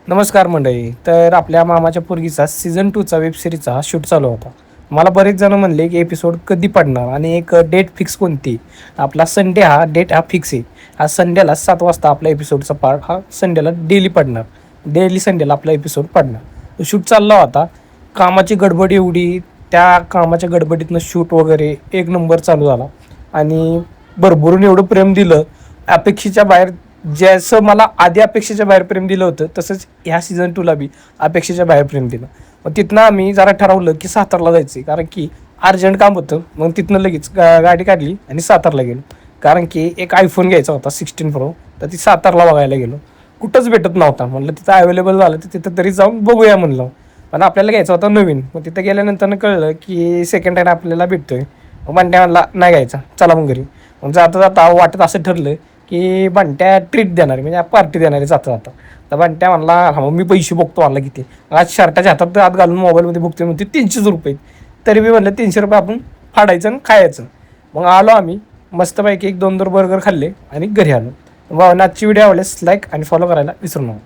नमस्कार मंडळी. तर आपल्या मामाच्या पोरगीचा सीझन 2चा वेबसिरीजचा शूट चालू होता. मला बरेच जण म्हणले की एपिसोड कधी पडणार आणि एक डेट फिक्स कोणती. आपला संडे हा डेट हा फिक्स आहे. आज संडेला 7 वाजता आपला एपिसोडचा पार्ट हा संडेला डेली पडणार. डेली संडेला आपला एपिसोड पडणार. शूट चालला होता. कामाची गडबड एवढी, त्या कामाच्या गडबडीतनं शूट वगैरे एक नंबर चालू झाला आणि भरभरून एवढं प्रेम दिलं अपेक्षेच्या बाहेर. जसं मला आधी अपेक्षेच्या बाहेर प्रेम दिलं होतं तसंच ह्या सीझन 2ला बी अपेक्षेच्या बाहेर प्रेम दिलं. मग तिथनं आम्ही जरा ठरवलं की सातारला जायचं, कारण की अर्जंट काम होतं. मग तिथनं लगेच गाडी काढली आणि सातारला गेलो, कारण की एक आयफोन घ्यायचा होता 16 Pro. तर ती सातारला बघायला गेलो. कुठंच भेटत नव्हता. म्हणलं तिथं अवेलेबल झालं तर तिथं तरी जाऊन बघूया म्हणलं. पण आपल्याला घ्यायचा होता नवीन. मग तिथं गेल्यानंतर कळलं की सेकंड हँड आपल्याला भेटतोय. मग बंट्या म्हणला नाही घ्यायचा, चला मग घरी. मग जाता जाता वाटत असं ठरलं की बंट्या ट्रीट देणार, म्हणजे पार्टी देणार आहे जाता जाता. तर बंट्या म्हणला हा मग मी पैसे बघतो म्हणला किती. आज शर्टाच्या हातात हात घालून मोबाईलमध्ये बघतोय म्हणते 300 रुपये. तरी मी म्हणलं 300 रुपये आपण फाडायचं आणि खायचं. मग आलो आम्ही मस्तपैकी 1-2 बर्गर खाल्ले आणि घरी आलो. आजची व्हिडिओ आवडल्यास लाईक आणि फॉलो करायला विसरू नका.